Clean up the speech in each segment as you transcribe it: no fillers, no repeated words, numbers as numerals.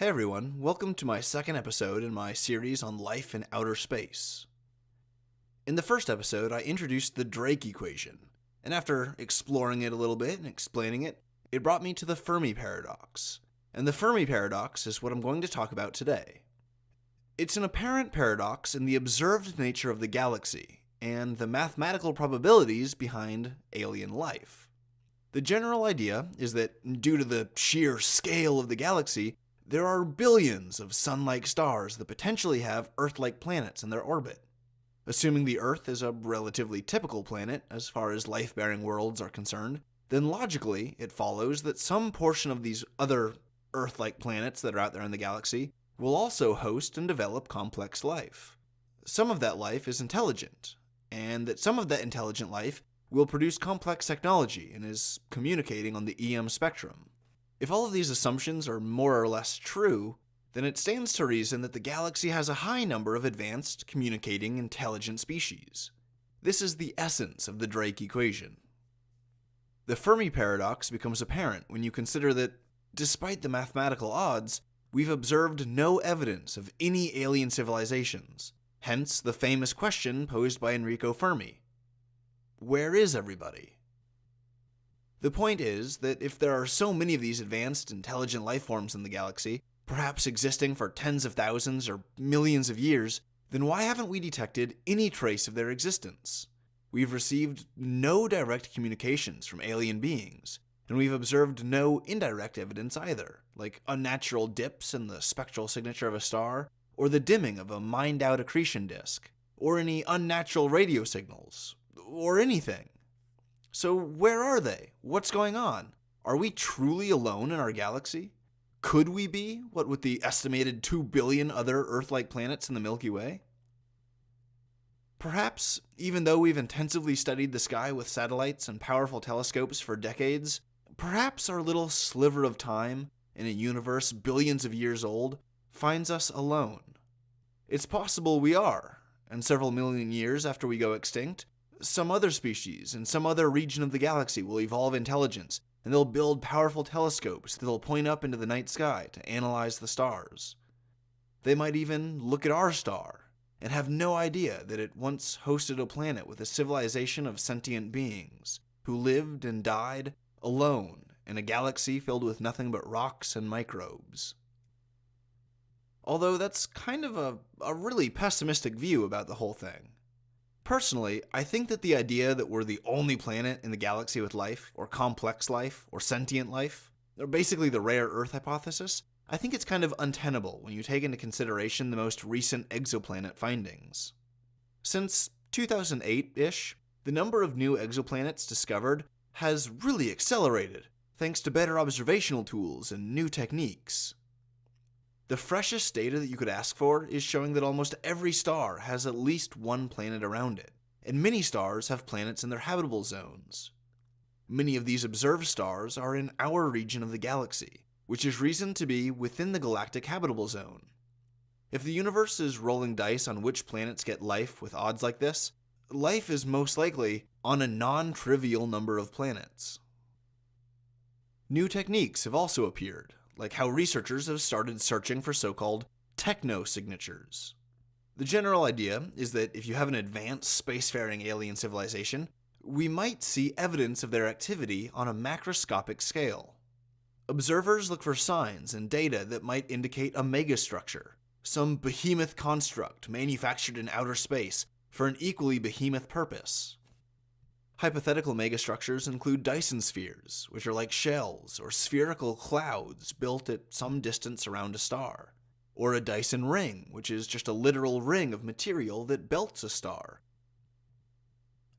Hey everyone, welcome to my second episode in my series on life in outer space. In the first episode, I introduced the Drake equation, and after exploring it a little bit and explaining it, it brought me to the Fermi Paradox. And the Fermi Paradox is what I'm going to talk about today. It's an apparent paradox in the observed nature of the galaxy, and the mathematical probabilities behind alien life. The general idea is that, due to the sheer scale of the galaxy, there are billions of sun-like stars that potentially have Earth-like planets in their orbit. Assuming the Earth is a relatively typical planet as far as life-bearing worlds are concerned, then logically it follows that some portion of these other Earth-like planets that are out there in the galaxy will also host and develop complex life. Some of that life is intelligent, and that some of that intelligent life will produce complex technology and is communicating on the EM spectrum. If all of these assumptions are more or less true, then it stands to reason that the galaxy has a high number of advanced, communicating, intelligent species. This is the essence of the Drake equation. The Fermi Paradox becomes apparent when you consider that, despite the mathematical odds, we've observed no evidence of any alien civilizations, hence the famous question posed by Enrico Fermi. Where is everybody? The point is that if there are so many of these advanced, intelligent life forms in the galaxy, perhaps existing for tens of thousands or millions of years, then why haven't we detected any trace of their existence? We've received no direct communications from alien beings, and we've observed no indirect evidence either, like unnatural dips in the spectral signature of a star, or the dimming of a mined-out accretion disk, or any unnatural radio signals, or anything. So where are they? What's going on? Are we truly alone in our galaxy? Could we be, what with the estimated 2 billion other Earth-like planets in the Milky Way? Perhaps, even though we've intensively studied the sky with satellites and powerful telescopes for decades, perhaps our little sliver of time in a universe billions of years old finds us alone. It's possible we are, and several million years after we go extinct, some other species in some other region of the galaxy will evolve intelligence, and they'll build powerful telescopes that'll point up into the night sky to analyze the stars. They might even look at our star and have no idea that it once hosted a planet with a civilization of sentient beings who lived and died alone in a galaxy filled with nothing but rocks and microbes. Although that's kind of a really pessimistic view about the whole thing. Personally, I think that the idea that we're the only planet in the galaxy with life, or complex life, or sentient life, or basically the rare Earth hypothesis, I think it's kind of untenable when you take into consideration the most recent exoplanet findings. Since 2008-ish, the number of new exoplanets discovered has really accelerated, thanks to better observational tools and new techniques. The freshest data that you could ask for is showing that almost every star has at least one planet around it, and many stars have planets in their habitable zones. Many of these observed stars are in our region of the galaxy, which is reasoned to be within the galactic habitable zone. If the universe is rolling dice on which planets get life with odds like this, life is most likely on a non-trivial number of planets. New techniques have also appeared, like how researchers have started searching for so-called Techno Signatures. The general idea is that if you have an advanced spacefaring alien civilization, we might see evidence of their activity on a macroscopic scale. Observers look for signs and data that might indicate a megastructure, some behemoth construct manufactured in outer space for an equally behemoth purpose. Hypothetical megastructures include Dyson spheres, which are like shells or spherical clouds built at some distance around a star, or a Dyson ring, which is just a literal ring of material that belts a star.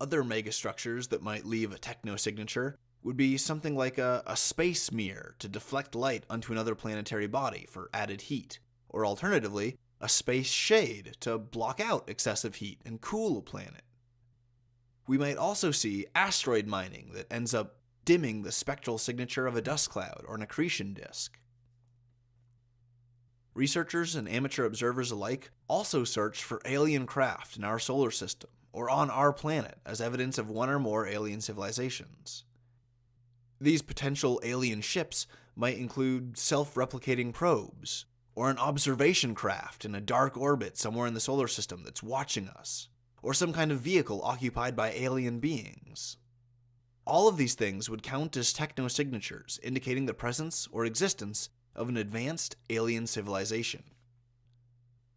Other megastructures that might leave a techno-signature would be something like a space mirror to deflect light onto another planetary body for added heat, or alternatively, a space shade to block out excessive heat and cool a planet. We might also see asteroid mining that ends up dimming the spectral signature of a dust cloud or an accretion disk. Researchers and amateur observers alike also search for alien craft in our solar system or on our planet as evidence of one or more alien civilizations. These potential alien ships might include self-replicating probes, or an observation craft in a dark orbit somewhere in the solar system that's watching us, or some kind of vehicle occupied by alien beings. All of these things would count as techno signatures, indicating the presence or existence of an advanced alien civilization.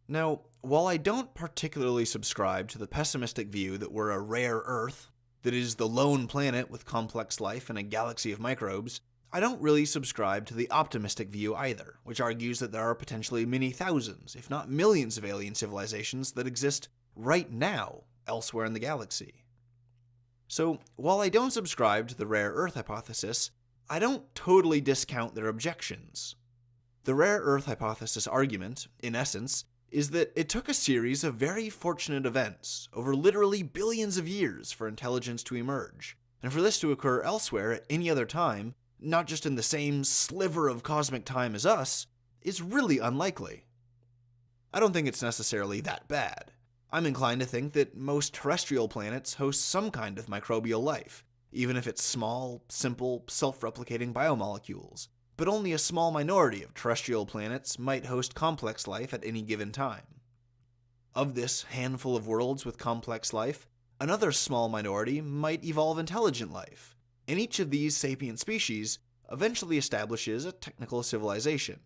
Now, while I don't particularly subscribe to the pessimistic view that we're a rare Earth, that is the lone planet with complex life in a galaxy of microbes, I don't really subscribe to the optimistic view either, which argues that there are potentially many thousands, if not millions of alien civilizations that exist right now elsewhere in the galaxy. So, while I don't subscribe to the rare Earth hypothesis, I don't totally discount their objections. The rare Earth hypothesis argument, in essence, is that it took a series of very fortunate events over literally billions of years for intelligence to emerge, and for this to occur elsewhere at any other time, not just in the same sliver of cosmic time as us, is really unlikely. I don't think it's necessarily that bad. I'm inclined to think that most terrestrial planets host some kind of microbial life, even if it's small, simple, self-replicating biomolecules, but only a small minority of terrestrial planets might host complex life at any given time. Of this handful of worlds with complex life, another small minority might evolve intelligent life, and each of these sapient species eventually establishes a technical civilization.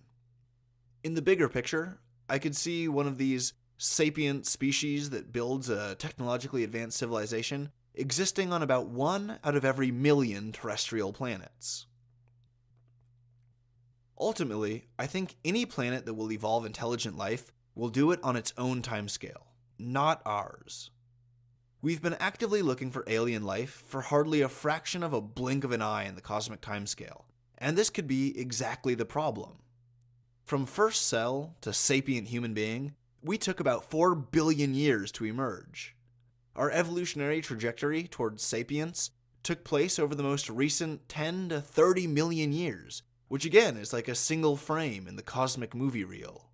In the bigger picture, I could see one of these sapient species that builds a technologically advanced civilization existing on about 1 out of every million terrestrial planets. Ultimately, I think any planet that will evolve intelligent life will do it on its own timescale, not ours. We've been actively looking for alien life for hardly a fraction of a blink of an eye in the cosmic timescale, and this could be exactly the problem. From first cell to sapient human being, we took about 4 billion years to emerge. Our evolutionary trajectory towards sapience took place over the most recent 10 to 30 million years, which again is like a single frame in the cosmic movie reel.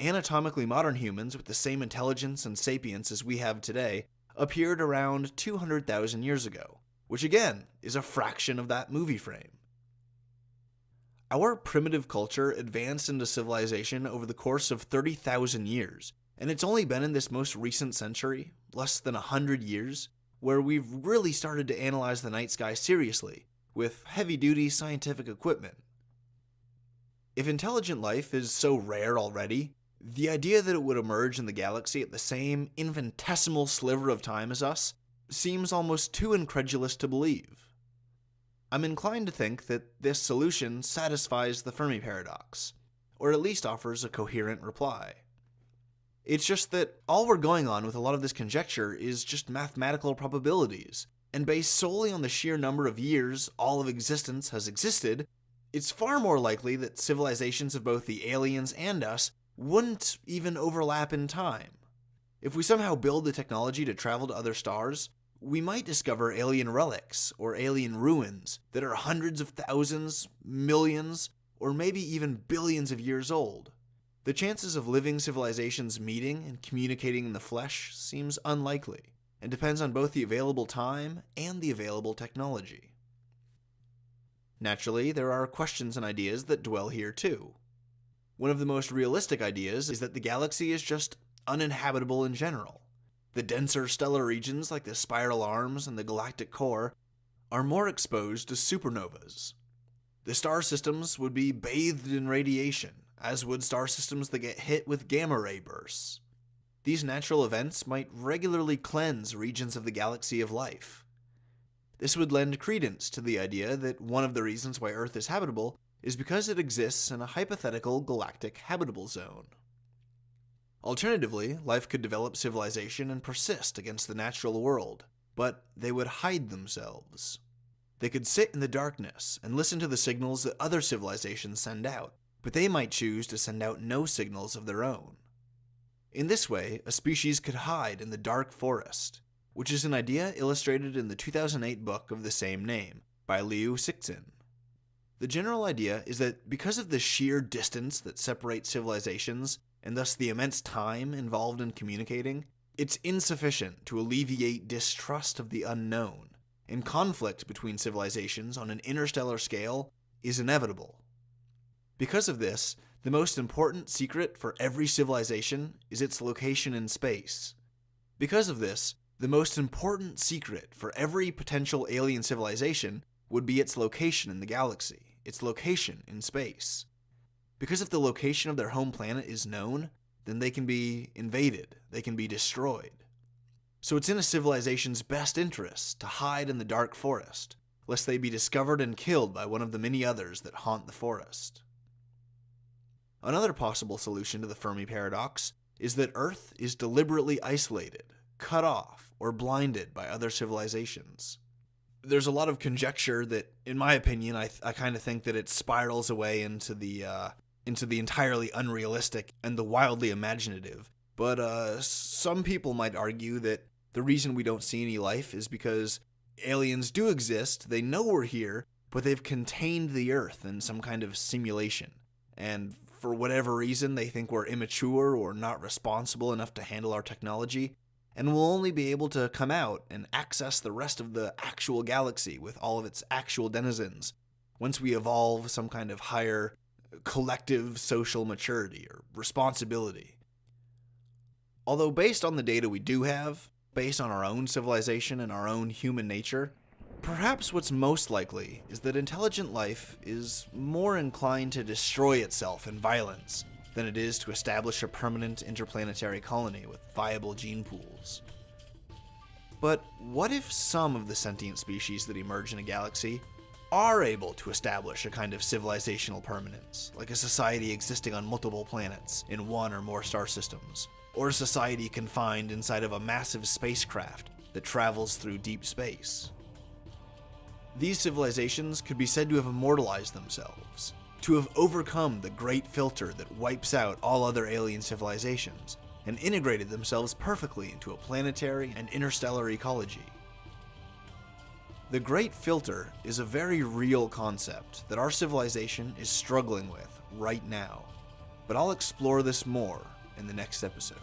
Anatomically modern humans with the same intelligence and sapience as we have today appeared around 200,000 years ago, which again is a fraction of that movie frame. Our primitive culture advanced into civilization over the course of 30,000 years, and it's only been in this most recent century, less than 100 years, where we've really started to analyze the night sky seriously, with heavy-duty scientific equipment. If intelligent life is so rare already, the idea that it would emerge in the galaxy at the same infinitesimal sliver of time as us seems almost too incredulous to believe. I'm inclined to think that this solution satisfies the Fermi Paradox, or at least offers a coherent reply. It's just that all we're going on with a lot of this conjecture is just mathematical probabilities, and based solely on the sheer number of years all of existence has existed, it's far more likely that civilizations of both the aliens and us wouldn't even overlap in time. If we somehow build the technology to travel to other stars, we might discover alien relics or alien ruins that are hundreds of thousands, millions, or maybe even billions of years old. The chances of living civilizations meeting and communicating in the flesh seems unlikely, and depends on both the available time and the available technology. Naturally, there are questions and ideas that dwell here too. One of the most realistic ideas is that the galaxy is just uninhabitable in general. The denser stellar regions like the spiral arms and the galactic core are more exposed to supernovas. The star systems would be bathed in radiation, as would star systems that get hit with gamma ray bursts. These natural events might regularly cleanse regions of the galaxy of life. This would lend credence to the idea that one of the reasons why Earth is habitable is because it exists in a hypothetical galactic habitable zone. Alternatively, life could develop civilization and persist against the natural world, but they would hide themselves. They could sit in the darkness and listen to the signals that other civilizations send out, but they might choose to send out no signals of their own. In this way, a species could hide in the dark forest, which is an idea illustrated in the 2008 book of the same name, by Liu Cixin. The general idea is that because of the sheer distance that separates civilizations, and thus the immense time involved in communicating, it's insufficient to alleviate distrust of the unknown, and conflict between civilizations on an interstellar scale is inevitable. Because of this, The most important secret for every civilization is its location in space. Because of this, the most important secret for every potential alien civilization would be its location in the galaxy, its location in space. Because if the location of their home planet is known, then they can be invaded, they can be destroyed. So it's in a civilization's best interest to hide in the dark forest, lest they be discovered and killed by one of the many others that haunt the forest. Another possible solution to the Fermi Paradox is that Earth is deliberately isolated, cut off, or blinded by other civilizations. There's a lot of conjecture that, in my opinion, I kind of think that it spirals away into the entirely unrealistic and the wildly imaginative. But some people might argue that the reason we don't see any life is because aliens do exist, they know we're here, but they've contained the Earth in some kind of simulation. And for whatever reason, they think we're immature or not responsible enough to handle our technology, and we'll only be able to come out and access the rest of the actual galaxy with all of its actual denizens once we evolve some kind of higher collective social maturity or responsibility. Although based on the data we do have, based on our own civilization and our own human nature, perhaps what's most likely is that intelligent life is more inclined to destroy itself in violence than it is to establish a permanent interplanetary colony with viable gene pools. But what if some of the sentient species that emerge in a galaxy are able to establish a kind of civilizational permanence, like a society existing on multiple planets in one or more star systems, or a society confined inside of a massive spacecraft that travels through deep space? These civilizations could be said to have immortalized themselves, to have overcome the great filter that wipes out all other alien civilizations, and integrated themselves perfectly into a planetary and interstellar ecology. The Great Filter is a very real concept that our civilization is struggling with right now, but I'll explore this more in the next episode.